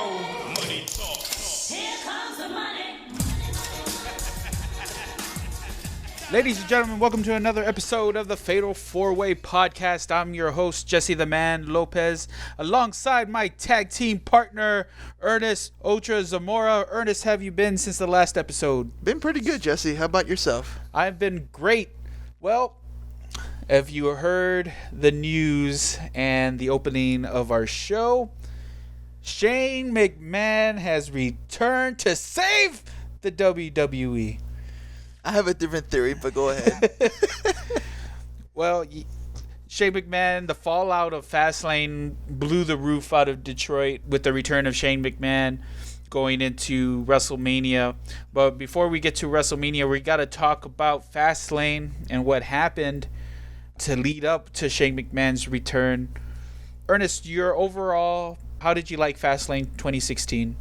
Money talk. Here comes the money. Ladies and gentlemen, welcome to another episode of the Fatal 4-Way Podcast. I'm your host, Jesse the Man Lopez, alongside my tag team partner, Ernest Ultra Zamora. Ernest, have you been since the last episode? Been pretty good, Jesse. How about yourself? I've been great. Well, if you heard the news and the opening of our show, Shane McMahon has returned to save the WWE. I have a different theory, but go ahead. Well, Shane McMahon, the fallout of Fastlane blew the roof out of Detroit with the return of Shane McMahon going into WrestleMania. But before we get to WrestleMania, we got to talk about Fastlane and what happened to lead up to Shane McMahon's return. Ernest, your overall, how did you like Fastlane 2016?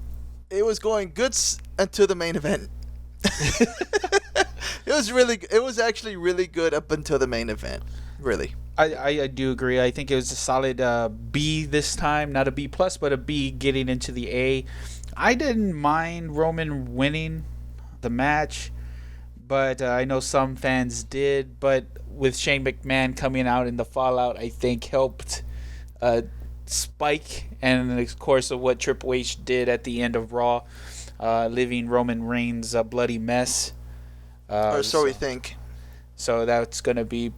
It was going good until the main event. It was actually really good up until the main event. Really. I do agree. I think it was a solid B this time, not a B plus, but a B getting into the A. I didn't mind Roman winning the match, but I know some fans did. But with Shane McMahon coming out in the fallout, I think helped spike, and of course of what Triple H did at the end of Raw, leaving Roman Reigns a bloody mess. Or so we think. So it's gonna be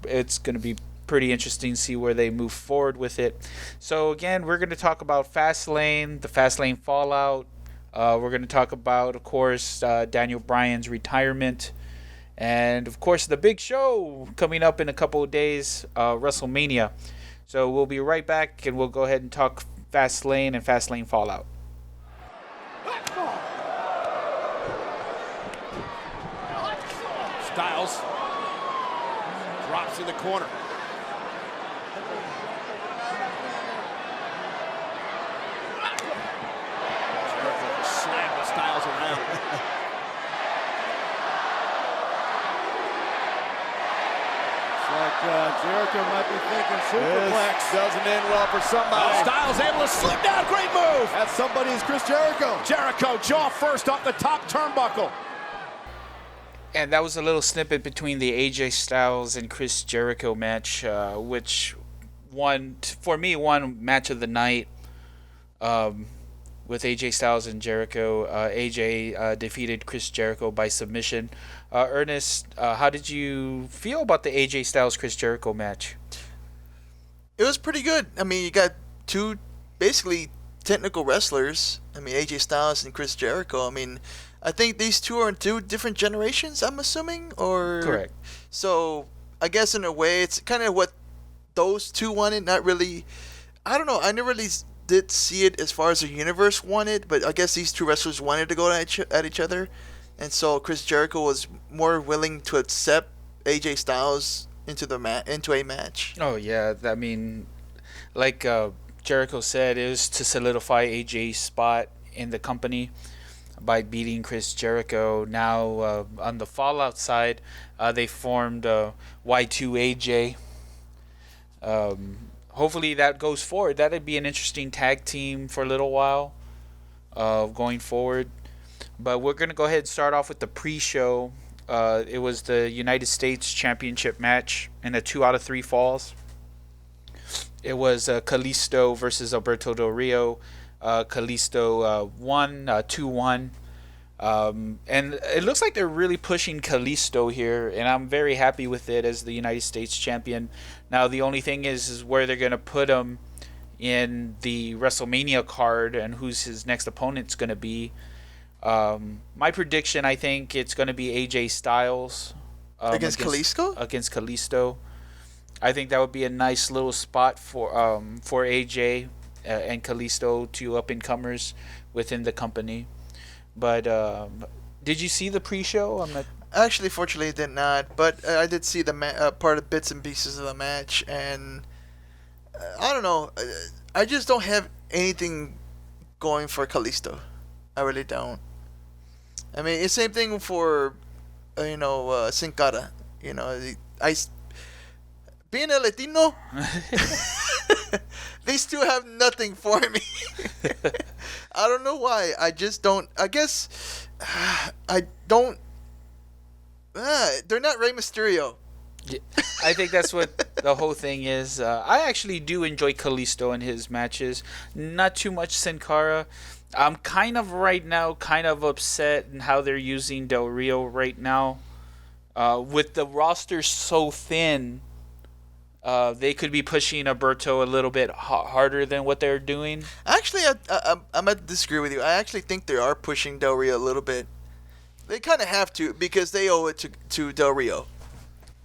pretty interesting to see where they move forward with it. So again, we're gonna talk about Fastlane, the Fastlane fallout. We're gonna talk about, of course, Daniel Bryan's retirement, and of course the big show coming up in a couple of days, WrestleMania. So we'll be right back, and we'll go ahead and talk Fastlane and Fastlane fallout. Styles drops in the corner. Slam the Styles around. Jericho might be thinking superplex. This doesn't end well for somebody. Styles able to slip down. Great move. That somebody is Chris Jericho. Jericho jaw first off the top turnbuckle. And that was a little snippet between the AJ Styles and Chris Jericho match, which won match of the night with AJ Styles and Jericho. AJ defeated Chris Jericho by submission. Ernest, how did you feel about the AJ Styles Chris Jericho match? It was pretty good. I mean, you got two basically technical wrestlers. I mean, AJ Styles and Chris Jericho. I mean, I think these two are in two different generations, I'm assuming, or... Correct. So, I guess in a way, it's kind of what those two wanted, not really... I don't know, I never really did see it as far as the universe wanted, but I guess these two wrestlers wanted to go at each other, and so Chris Jericho was more willing to accept AJ Styles into a match. Oh, yeah. I mean, like Jericho said, it was to solidify AJ's spot in the company by beating Chris Jericho. Now, on the Fallout side, they formed Y2AJ. Hopefully that goes forward. That'd be an interesting tag team for a little while going forward. But we're going to go ahead and start off with the pre-show. It was the United States Championship match in a 2 out of 3 falls. It was Kalisto versus Alberto Del Rio. Kalisto won 2-1. And it looks like they're really pushing Kalisto here, and I'm very happy with it as the United States champion. Now, the only thing is where they're going to put him in the WrestleMania card and who's his next opponent's going to be. My prediction, I think it's going to be AJ Styles. Against Kalisto? Against Kalisto. I think that would be a nice little spot for AJ and Kalisto, two up-and-comers within the company. But did you see the pre-show? Actually, fortunately, I did not. But I did see the part of bits and pieces of the match, and I don't know. I just don't have anything going for Kalisto. I really don't. I mean, it's the same thing for, Sin Cara. Being a Latino, these two have nothing for me. I don't know why. I just don't. I guess I don't. They're not Rey Mysterio. Yeah, I think that's what the whole thing is. I actually do enjoy Kalisto in his matches. Not too much Sin Cara. I'm kind of right now upset in how they're using Del Rio right now. With the roster so thin, they could be pushing Alberto a little bit harder than what they're doing. Actually, I'm going to disagree with you. I actually think they are pushing Del Rio a little bit. They kind of have to because they owe it to Del Rio.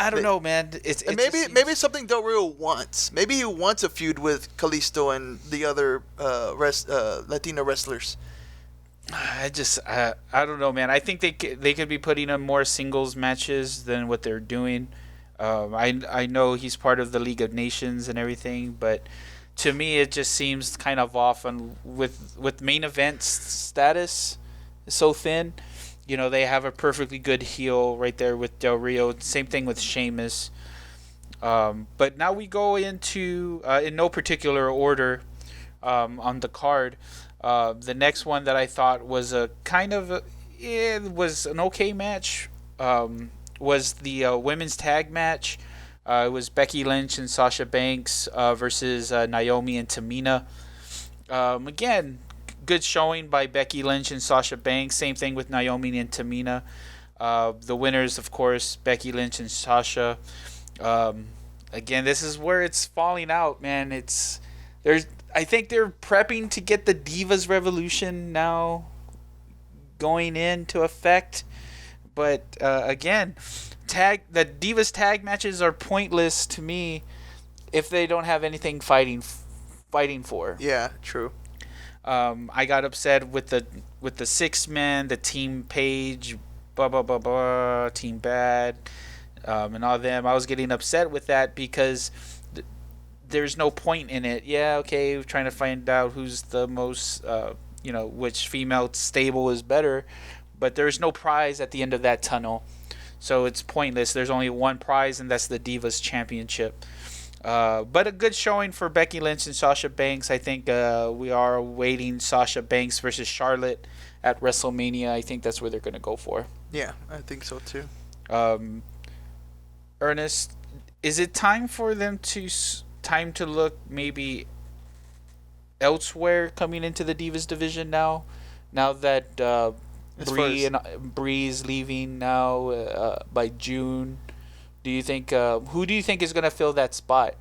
I don't know, man. Maybe it's something Del Rio wants. Maybe he wants a feud with Kalisto and the other Latino wrestlers. I don't know, man. I think they could be putting on more singles matches than what they're doing. I know he's part of the League of Nations and everything, but to me it just seems kind of off. And with main event status so thin, you know, they have a perfectly good heel right there with Del Rio. Same thing with Sheamus. But now we go into in no particular order on the card. The next one that I thought was it was an okay match. Was the women's tag match. It was Becky Lynch and Sasha Banks versus Naomi and Tamina. Again, good showing by Becky Lynch and Sasha Banks. Same thing with Naomi and Tamina. The winners, of course, Becky Lynch and Sasha. Again, this is where it's falling out, man. I think they're prepping to get the Divas Revolution now going into effect. But again, the Divas tag matches are pointless to me if they don't have anything fighting for. Yeah, true. I got upset with the 6-man, the Team Page, blah blah blah blah, Team Bad, and all them. I was getting upset with that because there's no point in it. Yeah, okay, we're trying to find out who's the most, which female stable is better, but there's no prize at the end of that tunnel, so it's pointless. There's only one prize, and that's the Divas Championship. But a good showing for Becky Lynch and Sasha Banks. I think we are awaiting Sasha Banks versus Charlotte at WrestleMania. I think that's where they're going to go for. Yeah, I think so too. Ernest, is it time for them to look maybe elsewhere coming into the Divas division now? Now that Bree's leaving now by June. Do you think who do you think is going to fill that spot?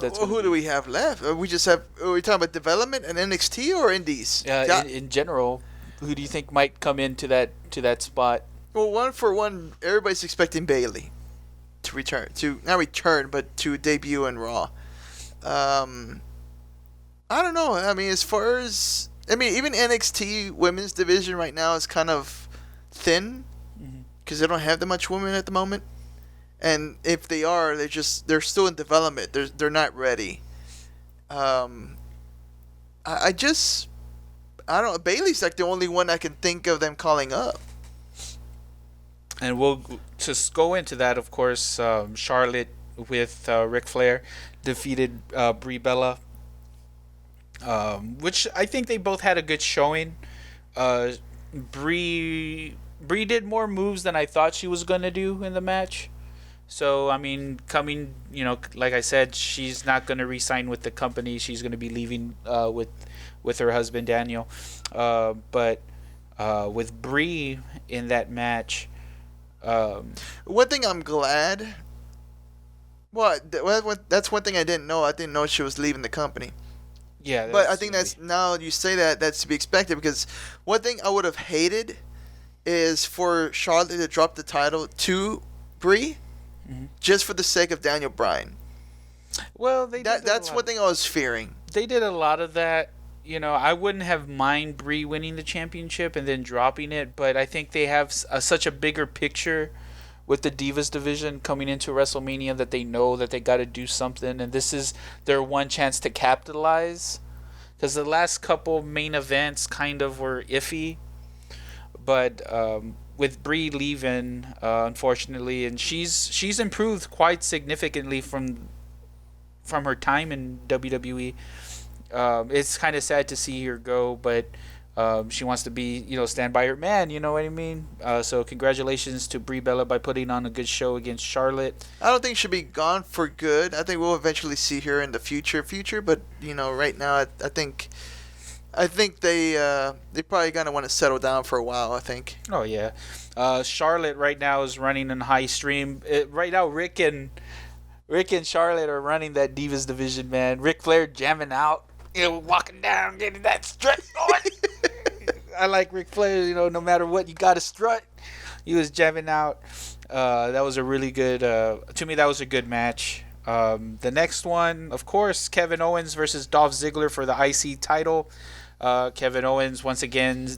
Who do we have left? Are we talking about development and NXT or Indies? In general, who do you think might come into that spot? Well, one for one, everybody's expecting Bayley to debut in Raw. I don't know. I mean, even NXT women's division right now is kind of thin. Because they don't have that much women at the moment, and if they are, they're still in development. They're not ready. I don't know. Bailey's like the only one I can think of them calling up. And we'll just go into that. Of course, Charlotte with Ric Flair defeated Brie Bella, which I think they both had a good showing. Brie did more moves than I thought she was going to do in the match. So, I mean, like I said, she's not going to re-sign with the company. She's going to be leaving with her husband, Daniel. But with Brie in that match... one thing I'm glad... Well, that's one thing I didn't know. I didn't know she was leaving the company. Yeah. But I think now you say that's to be expected, because one thing I would have hated is for Charlotte to drop the title to Brie, just for the sake of Daniel Bryan. Well, that's one thing I was fearing. They did a lot of that. I wouldn't have mind Brie winning the championship and then dropping it, but I think they have such a bigger picture with the Divas division coming into WrestleMania that they know that they got to do something, and this is their one chance to capitalize. Because the last couple main events kind of were iffy. But with Brie leaving, unfortunately, and she's improved quite significantly from her time in WWE. It's kind of sad to see her go, but she wants to be, stand by her man. You know what I mean? So congratulations to Brie Bella by putting on a good show against Charlotte. I don't think she'll be gone for good. I think we'll eventually see her in the future. But right now, I think they probably gonna want to settle down for a while. I think. Oh yeah, Charlotte right now is running in high stream. Right now, Rick and Charlotte are running that Divas division. Man, Ric Flair jamming out, walking down, getting that strut going. I like Ric Flair. No matter what, you got to strut. He was jamming out. That was a really good. To me, that was a good match. The next one, of course, Kevin Owens versus Dolph Ziggler for the IC title. Kevin Owens once again,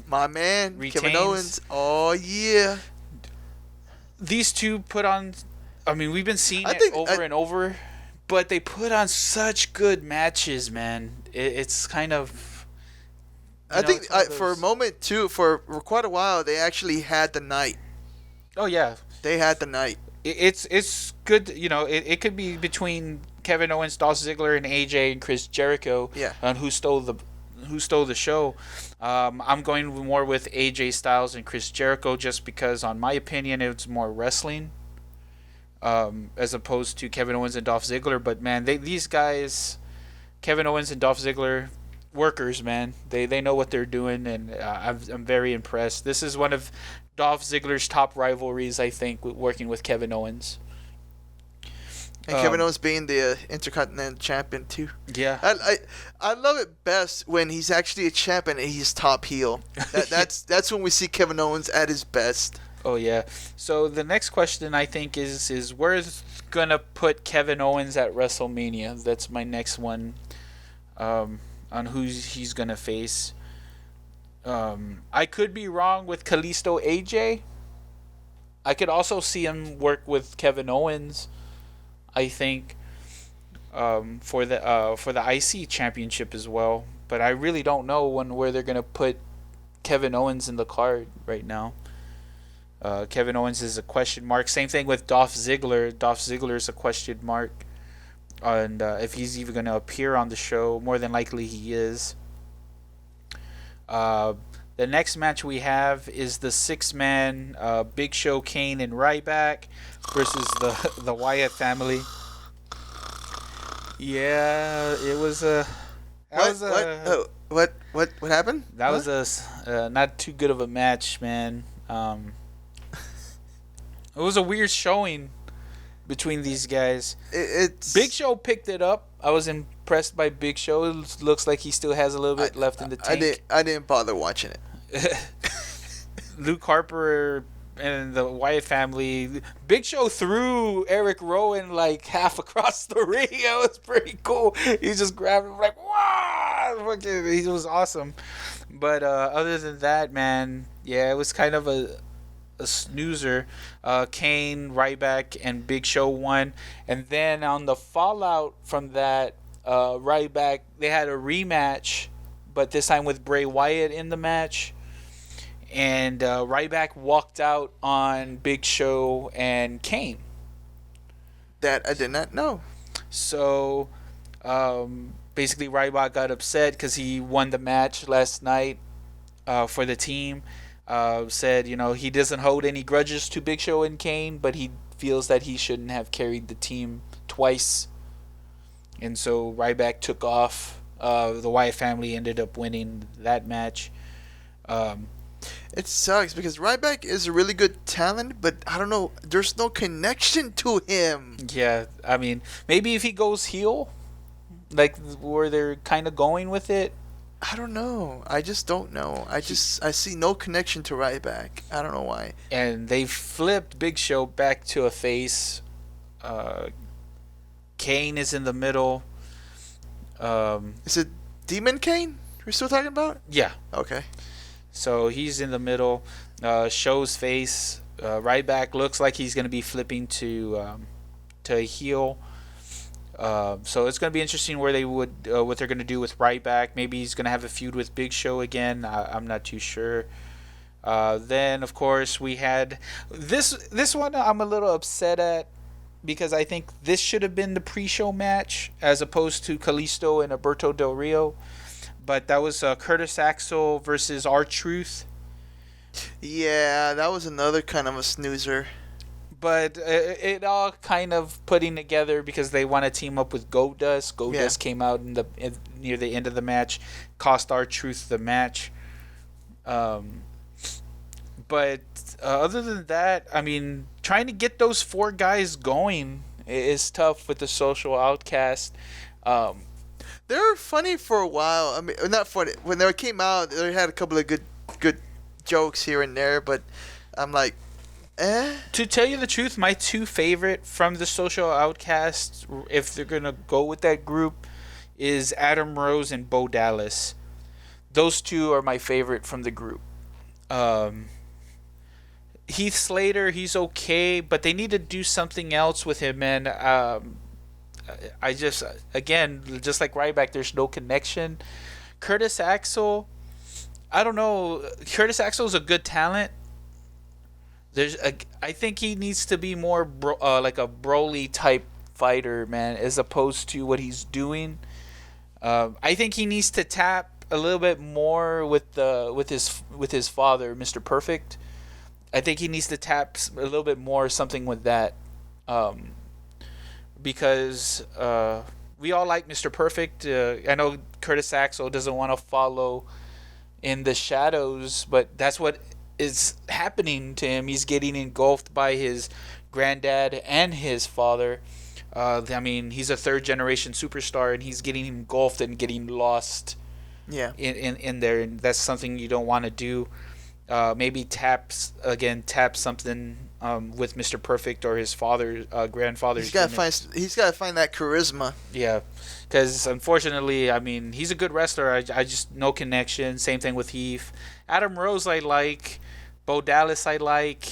my man, retains. Kevin Owens. Oh yeah. These two put on. I mean, we've been seeing it over and over, but they put on such good matches, man. It's kind of. I think for a moment too, for quite a while, they actually had the night. Oh yeah, they had the night. It's good. It could be between Kevin Owens, Dolph Ziggler, and AJ and Chris Jericho. Yeah. On who stole the show. I'm going more with AJ Styles and Chris Jericho just because, on my opinion, it's more wrestling. As opposed to Kevin Owens and Dolph Ziggler, but man, these guys, Kevin Owens and Dolph Ziggler, workers, man. They know what they're doing, and I'm very impressed. This is one of Dolph Ziggler's top rivalries, I think, working with Kevin Owens. And Kevin Owens being the Intercontinental Champion too. Yeah, I love it best when he's actually a champion and he's top heel. That's when we see Kevin Owens at his best. Oh yeah. So the next question I think is where's gonna put Kevin Owens at WrestleMania? That's my next one. On who he's gonna face. I could be wrong with Kalisto AJ. I could also see him work with Kevin Owens. I think for the IC championship as well. But I really don't know where they're gonna put Kevin Owens in the card right now. Kevin Owens is a question mark. Same thing with Dolph Ziggler. Dolph Ziggler is a question mark. And if he's even going to appear on the show, more than likely he is. The next match we have is the 6-man Big Show, Kane, and Ryback versus the Wyatt family. Yeah, it was a. What happened? That was a not too good of a match, man. It was a weird showing between these guys. Big Show picked it up. I was impressed by Big Show. It looks like he still has a little bit left in the tank. I didn't bother watching it. Luke Harper and the Wyatt family. Big Show threw Eric Rowan like half across the ring. That was pretty cool. He just grabbed him like, wow! He was awesome. But other than that, man, yeah, it was kind of a snoozer. Kane, Ryback, and Big Show won. And then on the fallout from that, Ryback, they had a rematch, but this time with Bray Wyatt in the match. And Ryback walked out on Big Show and Kane. That I did not know. So basically Ryback got upset because he won the match last night for the team. Said, he doesn't hold any grudges to Big Show and Kane, but he feels that he shouldn't have carried the team twice. And so Ryback took off. The Wyatt family ended up winning that match. It sucks because Ryback is a really good talent, but I don't know, there's no connection to him. Yeah, I mean, maybe if he goes heel, like where they're kind of going with it. I don't know. I just don't know. I see no connection to Ryback. I don't know why. And they flipped Big Show back to a face. Kane is in the middle. Is it Demon Kane we're still talking about? Yeah. Okay. So he's in the middle. Show's face. Ryback looks like he's going to be flipping to a heel. So it's going to be interesting where they would what they're going to do with Ryback. Maybe he's going to have a feud with Big Show again. I'm not too sure. Then of course we had this one I'm a little upset at. because I think this should have been the pre-show match as opposed to Kalisto and Alberto Del Rio. But that was Curtis Axel versus R-Truth. Yeah, that was another kind of a snoozer. But it all kind of putting together because they want to team up with Goldust. Goldust came out near the end of the match, cost R-Truth the match. But other than that, I mean, trying to get those 4 guys going is tough with the Social Outcast. They were funny for a while. I mean, not funny. When they came out, they had a couple of good jokes here and there, but I'm like, To tell you the truth, my 2 favorite from the Social Outcasts, if they're going to go with that group, is Adam Rose and Bo Dallas. Those 2 are my favorite from the group. Heath Slater, he's okay, but they need to do something else with him, man. I just, again, just like Ryback, there's no connection. Curtis Axel, I don't know. Curtis Axel is a good talent. I think he needs to be more like a Broly type fighter, man, as opposed to what he's doing. I think he needs to tap a little bit more with his father, Mr. Perfect. I think he needs to tap a little bit more something with that, because we all like Mr. Perfect. I know Curtis Axel doesn't want to follow in the shadows, but that's what is happening to him. He's getting engulfed by his granddad and his father. I mean, he's a 3rd-generation superstar, and he's getting engulfed and getting lost. yeah. In there, and that's something you don't want to do. Maybe tap something with Mr. Perfect or his grandfather. He's got to find that charisma. Yeah, because unfortunately, I mean, he's a good wrestler. I just no connection. Same thing with Heath. Adam Rose, I like. Bo Dallas, I like.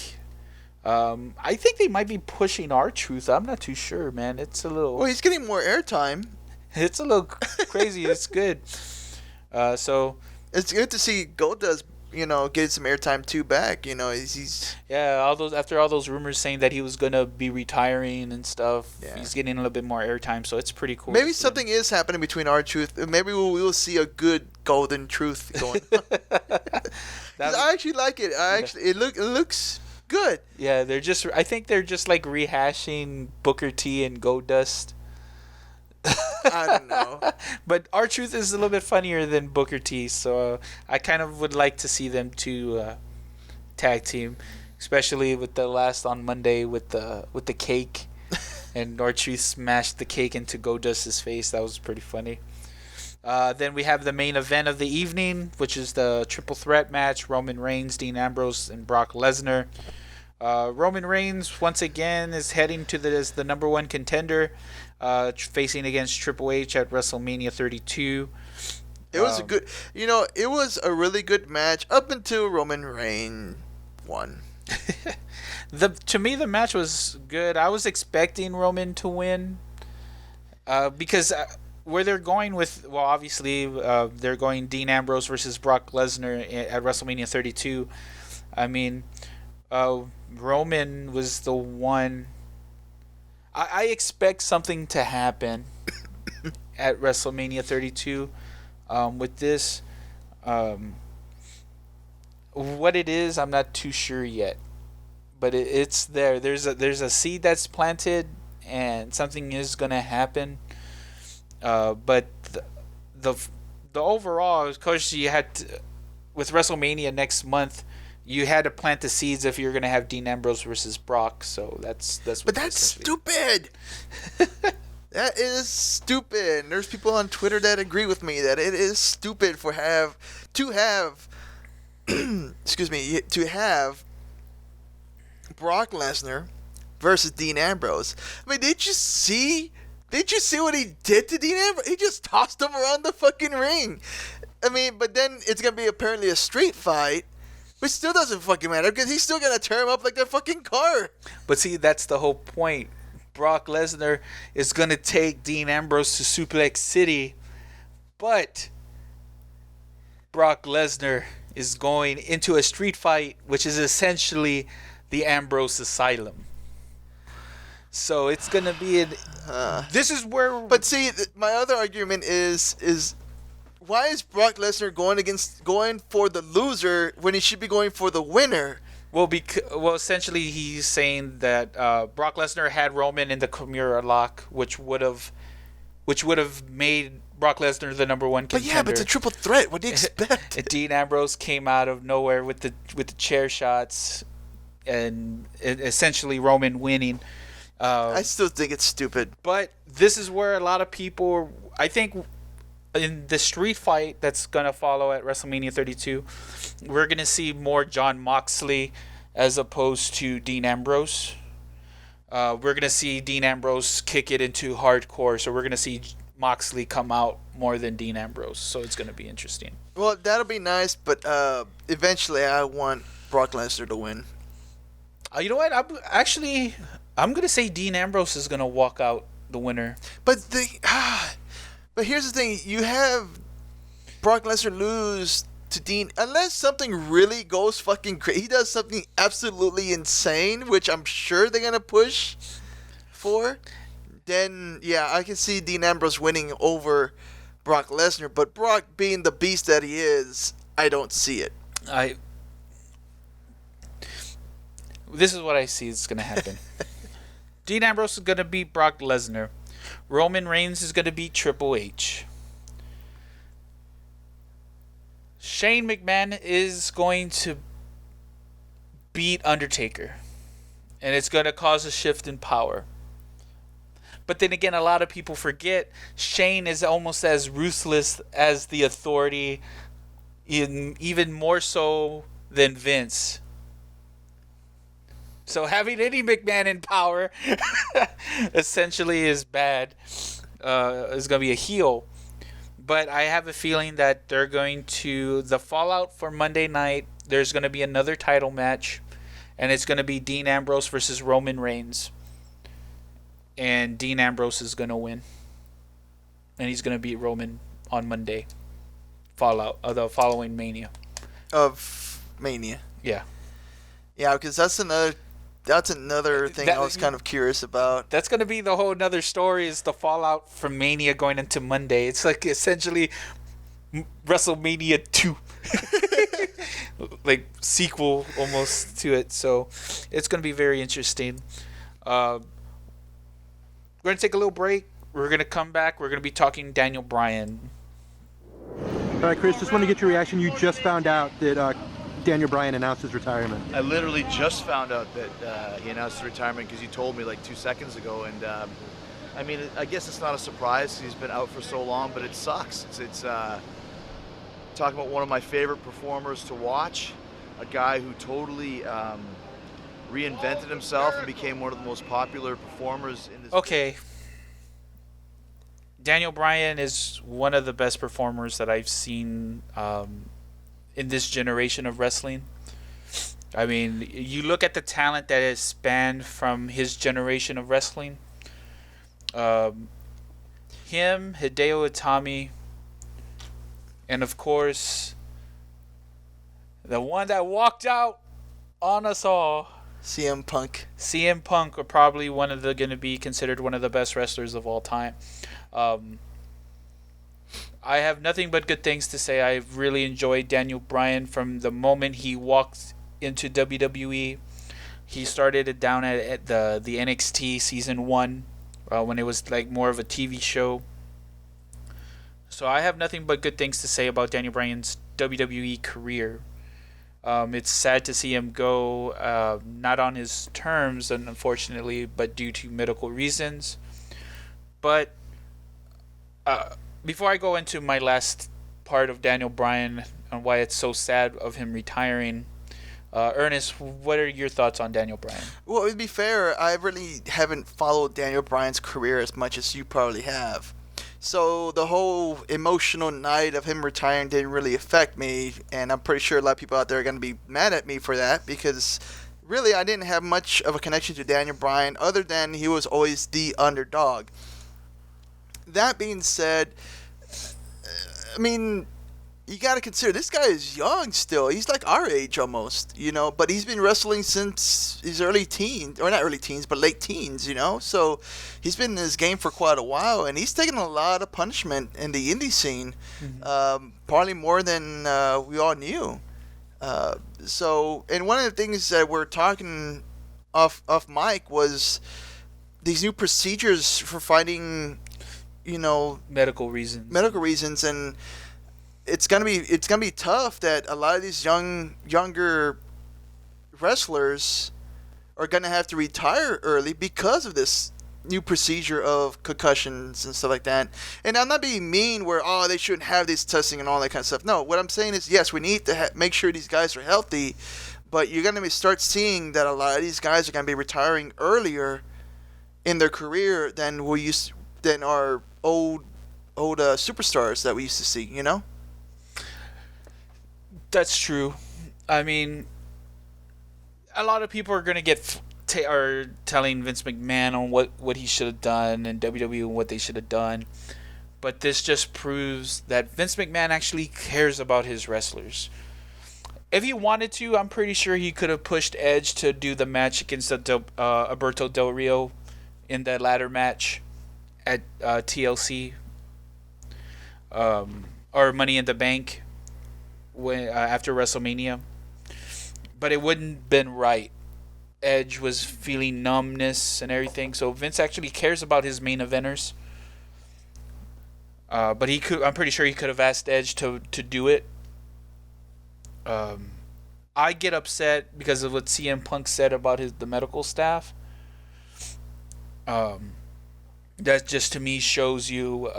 I think they might be pushing R-Truth. I'm not too sure, man. It's a little. Well, he's getting more airtime. It's a little crazy. It's good. So It's good to see Goldust, get some airtime too back. He's yeah, after all those rumors saying that he was gonna be retiring and stuff, Yeah. he's getting a little bit more airtime. So it's pretty cool. maybe something is happening between R-Truth. Maybe we will see a good Golden Truth going on. 'Cause I actually like it. It looks good. Yeah, I think they're just like rehashing Booker T and Goldust. I don't know. But R-Truth is a little bit funnier than Booker T, so I kind of would like to see them two tag team, especially with the last on Monday with the cake, and R-Truth smashed the cake into Goldust's face. That was pretty funny. Then we have the main event of the evening, which is the triple threat match: Roman Reigns, Dean Ambrose, and Brock Lesnar. Roman Reigns once again is heading to as the number 1 contender, facing against Triple H at WrestleMania 32. It was it was a really good match up until Roman Reigns won. To me, the match was good. I was expecting Roman to win, because where they're going with, well, obviously they're going Dean Ambrose versus Brock Lesnar at WrestleMania 32. I mean, Roman was the one. I expect something to happen at WrestleMania 32 with this. What it is, I'm not too sure yet, but it's there. There's a seed that's planted, and something is gonna happen. But the overall, of course, you had to, with WrestleMania next month, you had to plant the seeds if you're gonna have Dean Ambrose versus Brock. So that's. But that's stupid. That is stupid. And there's people on Twitter that agree with me that it is stupid to have to have Brock Lesnar versus Dean Ambrose. I mean, did you see what he did to Dean Ambrose? He just tossed him around the fucking ring. I mean, but then it's gonna be apparently a street fight, which still doesn't fucking matter because he's still gonna tear him up like their fucking car. But see, that's the whole point. Brock Lesnar is gonna take Dean Ambrose to Suplex City, but Brock Lesnar is going into a street fight, which is essentially the Ambrose Asylum. So it's gonna be this is where. But see, my other argument is why is Brock Lesnar going for the loser when he should be going for the winner? Well, essentially he's saying that Brock Lesnar had Roman in the Kimura lock, which would have made Brock Lesnar the number one contender. But yeah, but it's a triple threat. What do you expect? Dean Ambrose came out of nowhere with the chair shots, and essentially Roman winning. I still think it's stupid. But this is where a lot of people, I think, in the street fight that's gonna follow at WrestleMania 32, we're gonna see more Jon Moxley as opposed to Dean Ambrose. We're gonna see Dean Ambrose kick it into hardcore, so we're gonna see Moxley come out more than Dean Ambrose. So it's gonna be interesting. Well, that'll be nice, but eventually I want Brock Lesnar to win. You know what? I'm gonna say Dean Ambrose is gonna walk out the winner. But but here's the thing: you have Brock Lesnar lose to Dean unless something really goes fucking crazy. He does something absolutely insane, which I'm sure they're gonna push for. Then yeah, I can see Dean Ambrose winning over Brock Lesnar. But Brock being the beast that he is, I don't see it. This is what I see is gonna happen. Dean Ambrose is gonna beat Brock Lesnar. Roman Reigns is gonna beat Triple H. Shane McMahon is going to beat Undertaker. And it's going to cause a shift in power. But then again, a lot of people forget Shane is almost as ruthless as the Authority, even more so than Vince. So having any McMahon in power essentially is bad. Is going to be a heel. But I have a feeling that they're going to... The fallout for Monday night, there's going to be another title match. And it's going to be Dean Ambrose versus Roman Reigns. And Dean Ambrose is going to win. And he's going to beat Roman on Monday. Fallout. The following Mania. Of Mania. Yeah. Yeah, because that's another thing I was kind of curious about. That's going to be the whole another story, is the fallout from Mania going into Monday. It's like essentially WrestleMania 2. Like sequel almost to it. So it's going to be very interesting. We're going to take a little break. We're going to come back. We're going to be talking Daniel Bryan. All right, Chris, just want to get your reaction. You just found out that Daniel Bryan announced his retirement. I literally just found out that he announced his retirement because you told me like 2 seconds ago. And I mean, I guess it's not a surprise. He's been out for so long, but it sucks. It's talking about one of my favorite performers to watch, a guy who totally reinvented himself and became one of the most popular performers in this. Okay. Daniel Bryan is one of the best performers that I've seen in this generation of wrestling. I mean, you look at the talent that has spanned from his generation of wrestling. Him, Hideo Itami, and of course, the one that walked out on us all, CM Punk. CM Punk are probably going to be considered one of the best wrestlers of all time. I have nothing but good things to say. I've really enjoyed Daniel Bryan from the moment he walked into WWE. He started it down at the NXT season 1 when it was like more of a TV show. So I have nothing but good things to say about Daniel Bryan's WWE career. It's sad to see him go, not on his terms, unfortunately, but due to medical reasons. But before I go into my last part of Daniel Bryan and why it's so sad of him retiring, Ernest, what are your thoughts on Daniel Bryan? Well, to be fair, I really haven't followed Daniel Bryan's career as much as you probably have. So the whole emotional night of him retiring didn't really affect me, and I'm pretty sure a lot of people out there are going to be mad at me for that because really I didn't have much of a connection to Daniel Bryan other than he was always the underdog. That being said, I mean, you got to consider this guy is young still. He's like our age almost, but he's been wrestling since his early teens, or not early teens, but late teens, So he's been in this game for quite a while, and he's taken a lot of punishment in the indie scene, probably more than we all knew. And one of the things that we're talking off mic was these new procedures for finding, medical reasons, and it's gonna be tough that a lot of these younger wrestlers are gonna have to retire early because of this new procedure of concussions and stuff like that. And I'm not being mean where they shouldn't have this testing and all that kind of stuff. No, what I'm saying is yes, we need to make sure these guys are healthy, but you're gonna start seeing that a lot of these guys are gonna be retiring earlier in their career than our old superstars that we used to see. That's true. I mean, a lot of people are going to get are telling Vince McMahon on what he should have done and WWE what they should have done. But this just proves that Vince McMahon actually cares about his wrestlers. If he wanted to, I'm pretty sure he could have pushed Edge to do the match against Alberto Del Rio in that ladder match at TLC or Money in the Bank after WrestleMania, but it wouldn't been right. Edge was feeling numbness and everything, so Vince actually cares about his main eventers. But I'm pretty sure he could have asked Edge to do it. I get upset because of what CM Punk said about the medical staff. That just to me shows you,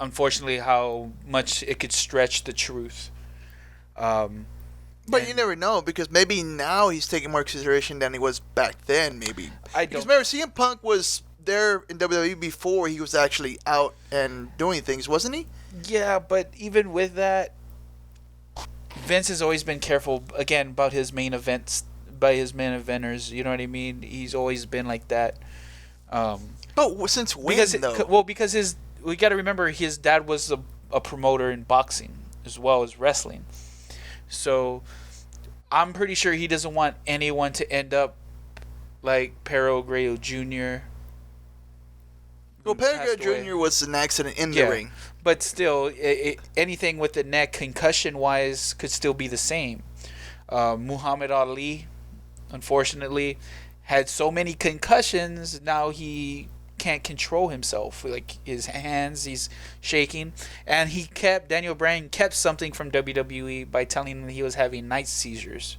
unfortunately, how much it could stretch the truth. But you never know, because maybe now he's taking more consideration than he was back then. Maybe because remember, CM Punk was there in WWE before he was actually out and doing things, wasn't he? Yeah, but even with that, Vince has always been careful again about his main events, by his main eventers. You know what I mean? He's always been like that. But since when, though? Because we got to remember his dad was a promoter in boxing as well as wrestling. So I'm pretty sure he doesn't want anyone to end up like Perro Aguayo Jr. Well, Perro Aguayo Jr. was an accident in the ring. But still, anything with the neck concussion-wise could still be the same. Muhammad Ali, unfortunately, had so many concussions, now he can't control himself. Like his hands, he's shaking. And Daniel Bryan kept something from WWE by telling him he was having night seizures.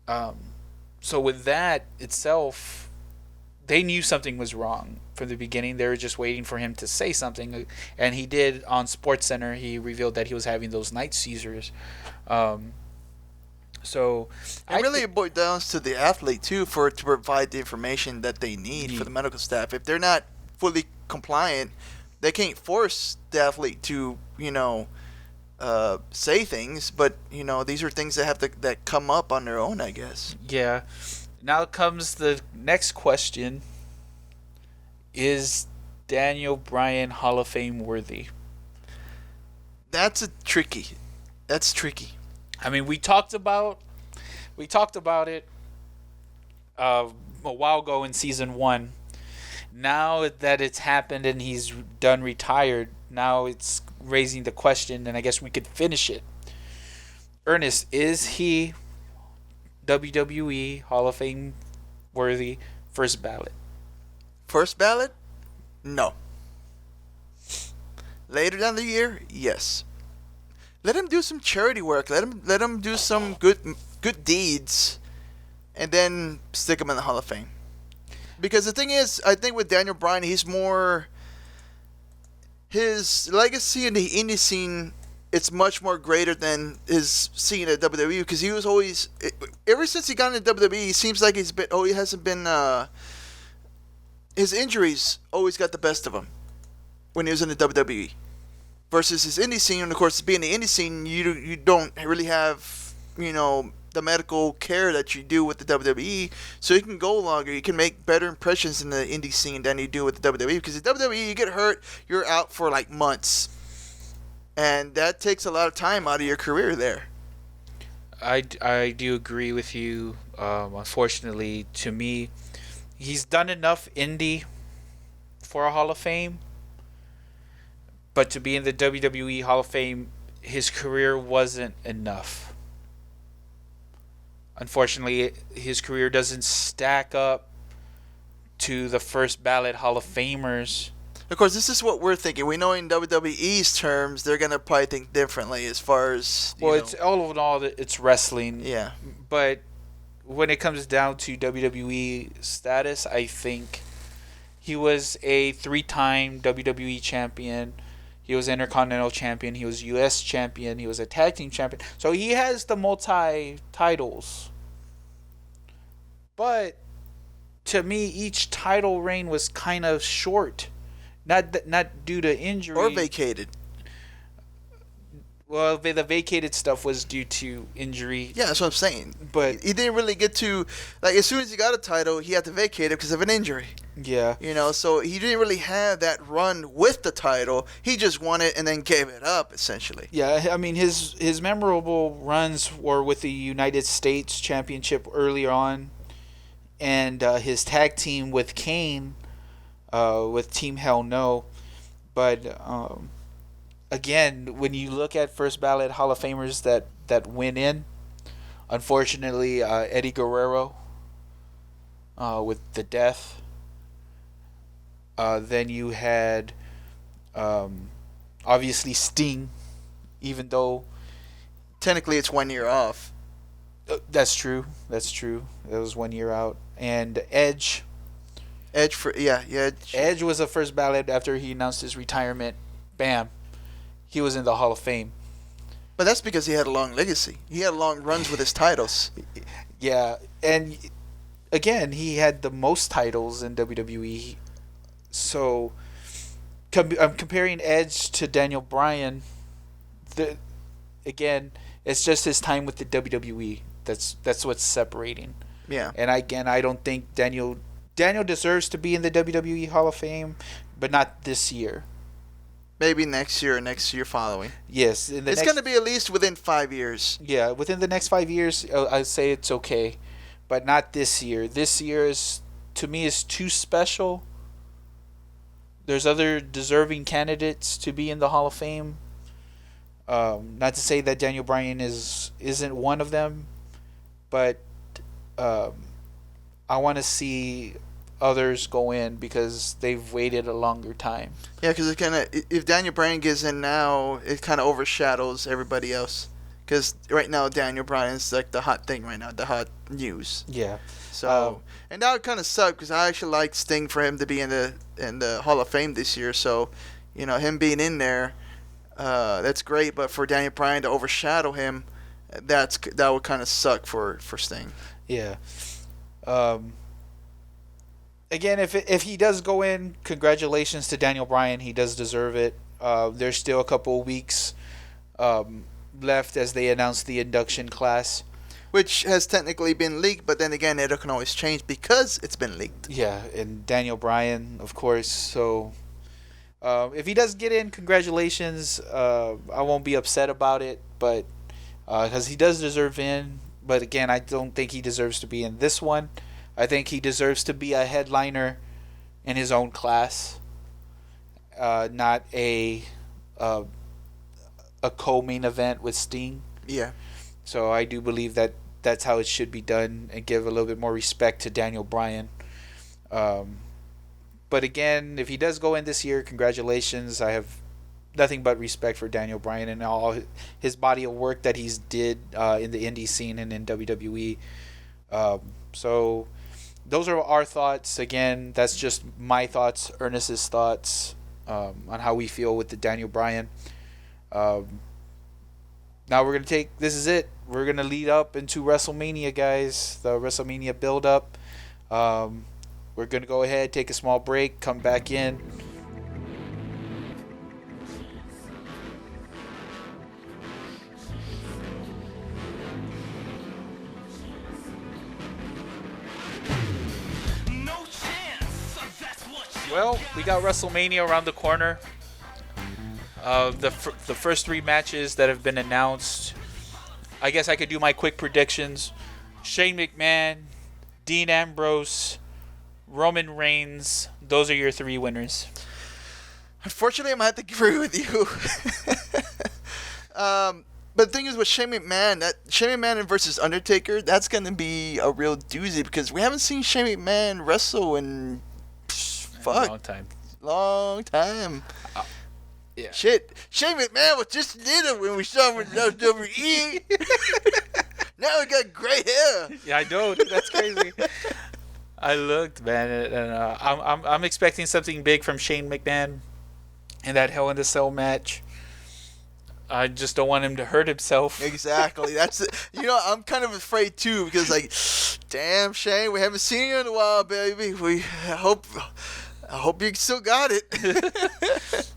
So with that itself, they knew something was wrong from the beginning. They were just waiting for him to say something. And he did on SportsCenter. He revealed that he was having those night seizures. So it boils down to the athlete too, to provide the information that they need for the medical staff. If they're not fully compliant, they can't force the athlete to say things. But these are things that come up on their own, I guess. Yeah. Now comes the next question: is Daniel Bryan Hall of Fame worthy? That's tricky. I mean, we talked about it a while ago in season 1. Now that it's happened and he's done retired, now it's raising the question, and I guess we could finish it. Ernest, is he WWE Hall of Fame worthy? First ballot. First ballot? No. Later down the year? Yes. Let him do some charity work. Let him do some good deeds, and then stick him in the Hall of Fame. Because the thing is, I think with Daniel Bryan, his legacy in the indie scene, it's much more greater than his scene at WWE. Because he was always, ever since he got into WWE, it seems like his injuries always got the best of him when he was in the WWE. Versus his indie scene, and of course, being the indie scene, you don't really have, the medical care that you do with the WWE, so you can go longer. You can make better impressions in the indie scene than you do with the WWE. Because the WWE, you get hurt, you're out for like months. And that takes a lot of time out of your career there. I do agree with you. Unfortunately, to me, he's done enough indie for a Hall of Fame. But to be in the WWE Hall of Fame, his career wasn't enough. Unfortunately, his career doesn't stack up to the first ballot Hall of Famers. Of course, this is what we're thinking. We know in WWE's terms, they're going to probably think differently as far as... It's all in all, it's wrestling. Yeah. But when it comes down to WWE status, I think he was a 3-time WWE champion. He was Intercontinental champion. He was U.S. champion. He was a tag team champion. So he has the multi-titles. But to me, each title reign was kind of short. Not due to injury. Or vacated. Well, the vacated stuff was due to injury. Yeah, that's what I'm saying. But he didn't really get to... Like, as soon as he got a title, he had to vacate it because of an injury. Yeah. So he didn't really have that run with the title. He just won it and then gave it up, essentially. Yeah, I mean, his memorable runs were with the United States Championship earlier on, and his tag team with Kane, with Team Hell No. But again, when you look at first ballot Hall of Famers that went in, unfortunately, Eddie Guerrero with the death. Then you had obviously Sting, even though technically it's 1 year off. That's true. It was 1 year out. And Edge. Edge was the first ballot after he announced his retirement. Bam. He was in the Hall of Fame. But that's because he had a long legacy. He had long runs with his titles. Yeah. And again, he had the most titles in WWE. So I'm comparing Edge to Daniel Bryan. Again, it's just his time with the WWE. That's what's separating. Yeah. And I don't think Daniel deserves to be in the WWE Hall of Fame, but not this year. Maybe next year or next year following. Yes. It's going to be at least within 5 years. Yeah, within the next 5 years, I'd say it's okay. But not this year. This year, to me, is too special. There's other deserving candidates to be in the Hall of Fame. Not to say that Daniel Bryan isn't one of them, but I want to see others go in because they've waited a longer time. Yeah, because if Daniel Bryan gets in now, it kind of overshadows everybody else. Because right now Daniel Bryan's like the hot thing right now, the hot news. Yeah. So and that would kind of suck because I actually like Sting for him to be in the Hall of Fame this year. So, him being in there, that's great. But for Daniel Bryan to overshadow him, that would kind of suck for Sting. Yeah. Again, if he does go in, congratulations to Daniel Bryan. He does deserve it. There's still a couple of weeks left as they announce the induction class. Which has technically been leaked, but then again, it can always change because it's been leaked. Yeah, and Daniel Bryan, of course. So if he does get in, congratulations. I won't be upset about it, but because he does deserve in. But again, I don't think he deserves to be in this one. I think he deserves to be a headliner in his own class, not a co-main event with Sting. Yeah. So I do believe that that's how it should be done and give a little bit more respect to Daniel Bryan. But again, if he does go in this year, congratulations. I have nothing but respect for Daniel Bryan and all his body of work that he's did in the indie scene and in WWE. So those are our thoughts. Again, that's just my thoughts, Ernest's thoughts on how we feel with the Daniel Bryan. Now we're going to this is it. We're going to lead up into WrestleMania, guys. The WrestleMania build-up. We're going to go ahead, take a small break, come back in. Well, we got WrestleMania around the corner. The first 3 matches that have been announced, I guess I could do my quick predictions. Shane McMahon, Dean Ambrose, Roman Reigns. Those are your 3 winners. Unfortunately, I'm going to have to agree with you. But the thing is with Shane McMahon versus Undertaker, that's going to be a real doozy because we haven't seen Shane McMahon wrestle in long time. Yeah. Shit, Shane McMahon was just little when we saw him in WWE. Now he got gray hair. Yeah, I know. Dude, that's crazy. I looked, man, and I'm expecting something big from Shane McMahon in that Hell in a Cell match. I just don't want him to hurt himself. Exactly. That's it. I'm kind of afraid too because, like, damn, Shane, we haven't seen you in a while, baby. I hope you still got it.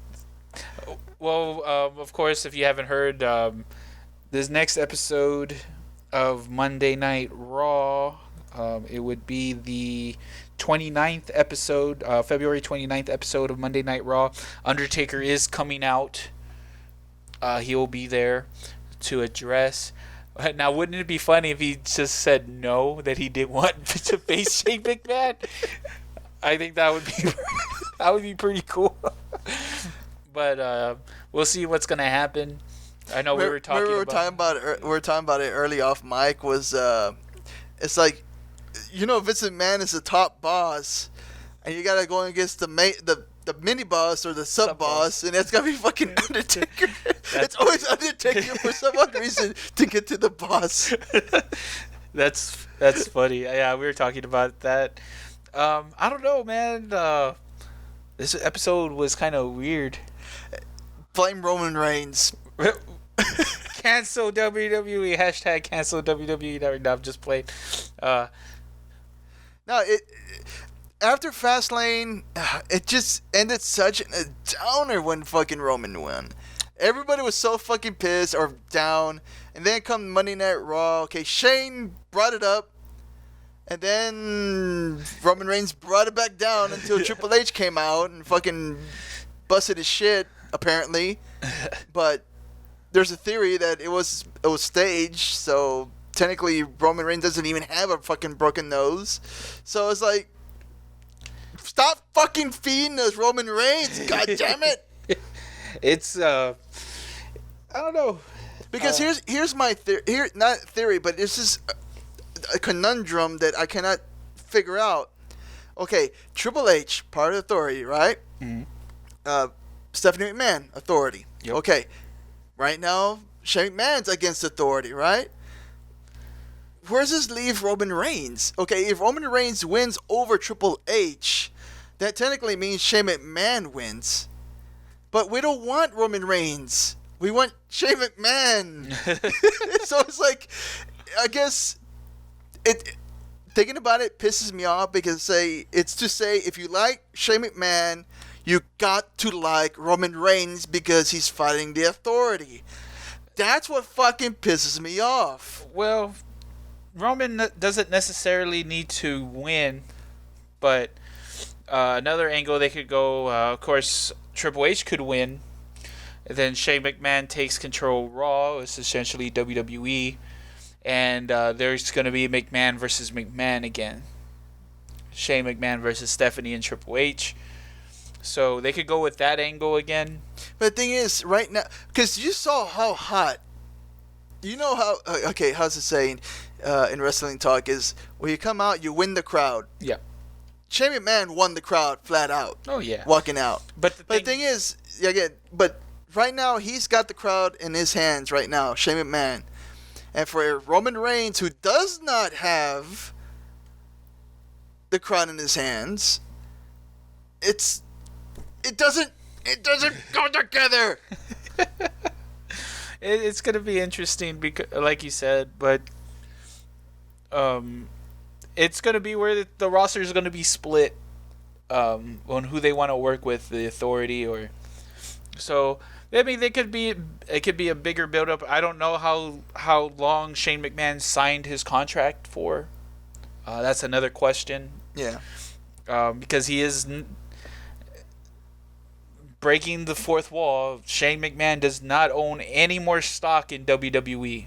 Well, of course, if you haven't heard, this next episode of Monday Night Raw, it would be the 29th episode, February 29th episode of Monday Night Raw. Undertaker is coming out. He will be there to address. Now, wouldn't it be funny if he just said no, that he didn't want to face Shane McMahon? I think that would be pretty cool. But we'll see what's gonna happen. I know we were talking about it early off mic. Was it's like, Vince McMahon is the top boss, and you gotta go against the mini boss or the sub boss, and that's gotta be fucking Undertaker. It's always Undertaker for some odd reason to get to the boss. That's funny. Yeah, we were talking about that. I don't know, man. This episode was kind of weird. Blame Roman Reigns. Cancel WWE. Hashtag cancel WWE. No, I'm just playing. After Fastlane, it just ended such a downer when fucking Roman won. Everybody was so fucking pissed or down. And then come Monday Night Raw. Okay, Shane brought it up. And then Roman Reigns brought it back down until Triple H came out and fucking busted his shit, apparently. But there's a theory that it was staged, so technically Roman Reigns doesn't even have a fucking broken nose. So it's like, stop fucking feeding us Roman Reigns, god damn it. It's I don't know. Because here's my theory, not theory, but this is a conundrum that I cannot figure out. Okay, Triple H, part of Authority, right? Mm-hmm. Stephanie McMahon, Authority. Yep. Okay, right now Shane McMahon's against Authority, right? Where does this leave Roman Reigns? Okay, if Roman Reigns wins over Triple H, that technically means Shane McMahon wins. But we don't want Roman Reigns. We want Shane McMahon. So it's like, I guess thinking about it pisses me off because if you like Shane McMahon, you got to like Roman Reigns because he's fighting the Authority. That's what fucking pisses me off. Well, Roman doesn't necessarily need to win, but another angle they could go, of course, Triple H could win. And then Shane McMahon takes control of Raw. It's essentially WWE. And there's going to be McMahon versus McMahon again. Shane McMahon versus Stephanie and Triple H. So they could go with that angle again. But the thing is, right now, because you saw how hot, how's it saying in wrestling talk is, when you come out, you win the crowd. Yeah. Shane McMahon won the crowd flat out. Oh, yeah. Walking out. But the thing is, but right now, he's got the crowd in his hands right now, Shane McMahon. And for Roman Reigns, who does not have the crowd in his hands, it doesn't go together. It's going to be interesting, because, like you said, but it's going to be where the roster is going to be split on who they want to work with, the Authority or so. I mean, it could be a bigger build-up. I don't know how long Shane McMahon signed his contract for. That's another question. Yeah. Because he is breaking the fourth wall, Shane McMahon does not own any more stock in WWE.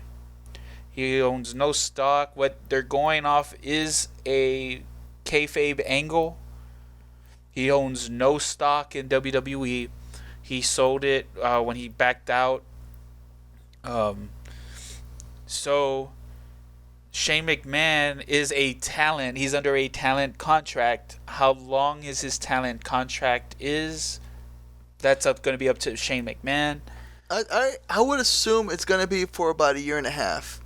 He owns no stock. What they're going off is a kayfabe angle. He owns no stock in WWE. He sold it when he backed out. So Shane McMahon is a talent. He's under a talent contract. How long is his talent contract is? That's going to be up to Shane McMahon. I would assume it's gonna be for about a year and a half.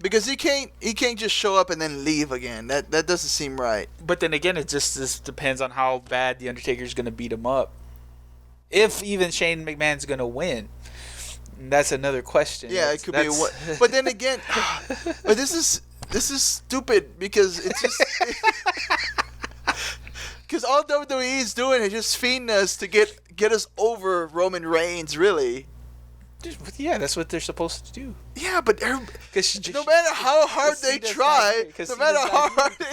Because he can't just show up and then leave again. That doesn't seem right. But then again, it just depends on how bad the Undertaker's going to beat him up. If even Shane McMahon's going to win. That's another question. Yeah, it could be what. But then again, but this is stupid because it's just because all WWE is doing is just feeding us to get us over Roman Reigns, really. Yeah, that's what they're supposed to do. Yeah, but no matter how hard they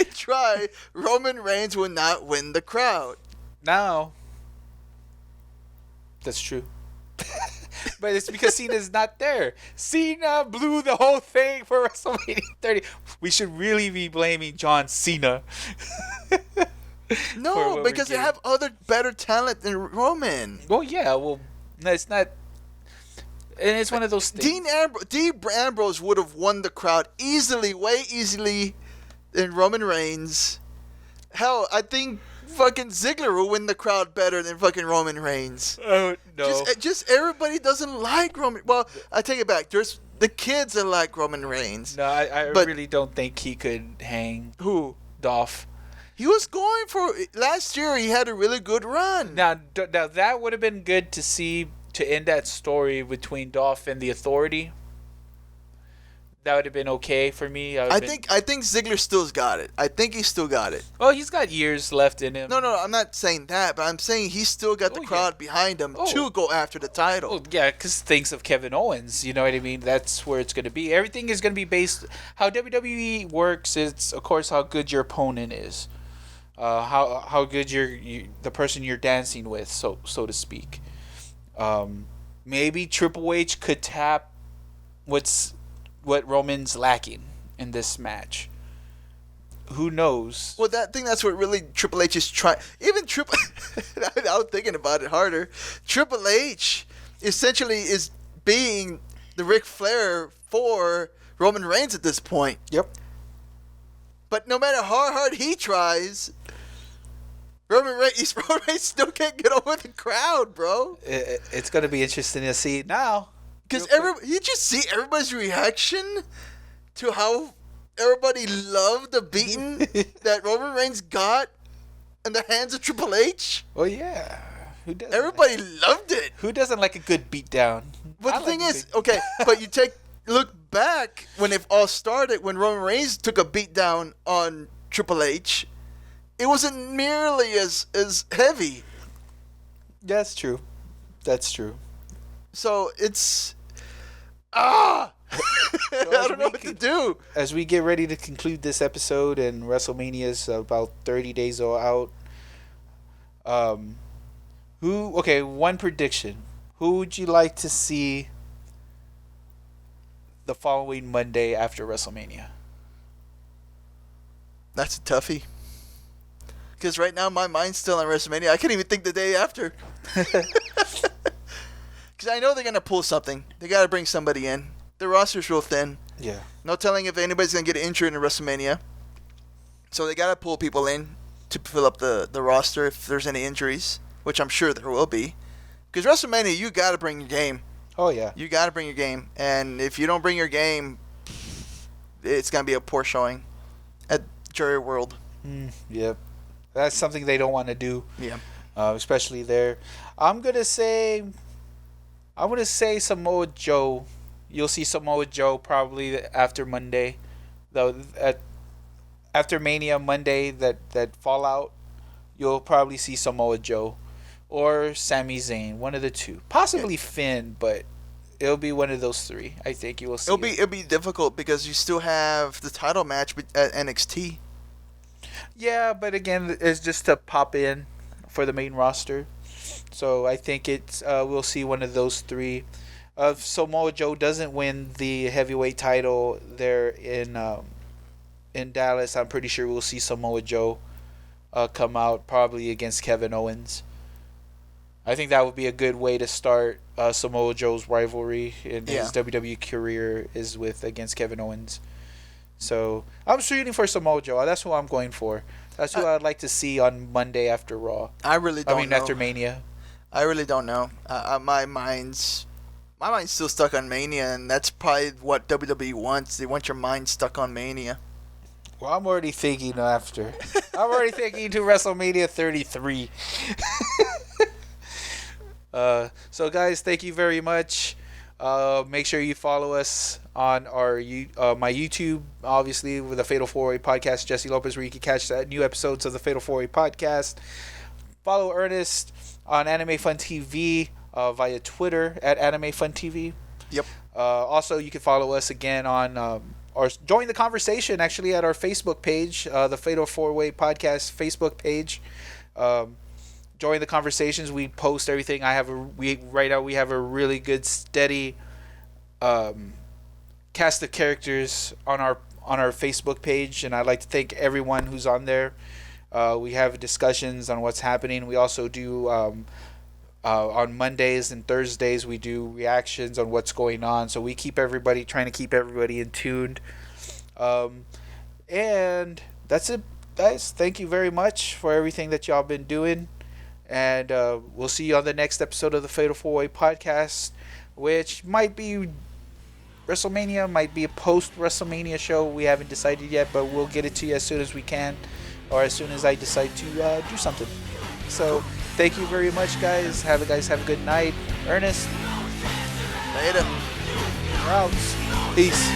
try, Roman Reigns will not win the crowd. No. That's true. But it's because Cena's not there. Cena blew the whole thing for WrestleMania 30. We should really be blaming John Cena. No, because they have other better talent than Roman. Well, yeah. Well, no, it's not. And it's one of those things. Dean Ambrose would have won the crowd easily, way easily, than Roman Reigns. Hell, I think fucking Ziggler will win the crowd better than fucking Roman Reigns. Oh, no. Just everybody doesn't like Roman. Well, I take it back. There's the kids that like Roman Reigns. No, I really don't think he could hang. Who? Dolph. He was going for last year. He had a really good run. Now that would have been good to see. To end that story between Dolph and the Authority, that would have been okay for me. I think Ziggler still's got it. I think he still got it. Well, he's got years left in him. No, I'm not saying that, but I'm saying he's still got the crowd behind him to go after the title. Oh, yeah, because things of Kevin Owens, you know what I mean? That's where it's going to be. Everything is going to be based... How WWE works is, of course, how good your opponent is. How good the person you're dancing with, so to speak. Maybe Triple H could tap what Roman's lacking in this match. Who knows? Well, that's what really Triple H is trying. Even Triple, I was thinking about it harder. Triple H essentially is being the Ric Flair for Roman Reigns at this point. Yep. But no matter how hard he tries, Roman Reigns still can't get over the crowd, bro. It's going to be interesting to see now. Because you just see everybody's reaction to how everybody loved the beating that Roman Reigns got in the hands of Triple H. Well, yeah. Who doesn't? Everybody loved it. Who doesn't like a good beatdown? But the thing is, okay, but look back when it all started, when Roman Reigns took a beatdown on Triple H. It wasn't nearly as heavy. That's true. That's true. So it's... I don't know what to do. As we get ready to conclude this episode and WrestleMania is about 30 days out. One prediction. Who would you like to see the following Monday after WrestleMania? That's a toughie. Because right now my mind's still on WrestleMania. I can't even think the day after. Because I know they're going to pull something. They got to bring somebody in. The roster's real thin. Yeah. No telling if anybody's going to get injured in WrestleMania. So they got to pull people in to fill up the roster if there's any injuries, which I'm sure there will be. Because WrestleMania, you got to bring your game. Oh, yeah. You got to bring your game. And if you don't bring your game, it's going to be a poor showing at Jerry World. Yep. That's something they don't want to do. Yeah. Especially there. I'm going to say Samoa Joe. You'll see Samoa Joe probably after Monday. After Mania Monday, that Fallout, you'll probably see Samoa Joe. Or Sami Zayn. One of the two. Possibly Finn, but it'll be one of those three. I think you will see. It'll be difficult because you still have the title match at NXT. Yeah, but again, it's just to pop in for the main roster. So I think we'll see one of those three. If Samoa Joe doesn't win the heavyweight title there in Dallas, I'm pretty sure we'll see Samoa Joe come out probably against Kevin Owens. I think that would be a good way to start Samoa Joe's rivalry in his WWE career is against Kevin Owens. So I'm shooting for Samoa Joe. That's who I'm going for. That's who I'd like to see on Monday after Raw. I really don't know. After Mania. I really don't know. My mind's still stuck on Mania, and that's probably what WWE wants. They want your mind stuck on Mania. Well, I'm already thinking after. I'm already thinking to WrestleMania 33. So guys, thank you very much. Make sure you follow us on my YouTube, obviously, with the Fatal 4-Way Podcast, Jesse Lopez, where you can catch new episodes of the Fatal 4-Way Podcast. Follow Ernest on Anime Fun TV via Twitter at Anime Fun TV. Yep. Also, you can follow us again on or join the conversation actually at our Facebook page, the Fatal 4-Way Podcast Facebook page. Join the conversations. We post everything. Right now we have a really good steady cast of characters on our Facebook page, and I'd like to thank everyone who's on there. We have discussions on what's happening. We also do on Mondays and Thursdays we do reactions on what's going on. So we trying to keep everybody in tuned. And that's it, guys. Thank you very much for everything that y'all been doing. And we'll see you on the next episode of the Fatal 4-Way Podcast, which might be WrestleMania, might be a post-WrestleMania show. We haven't decided yet, but we'll get it to you as soon as we can, or as soon as I decide to do something. So, thank you very much, guys. Have a good night. Ernest. Later. We're out. Peace.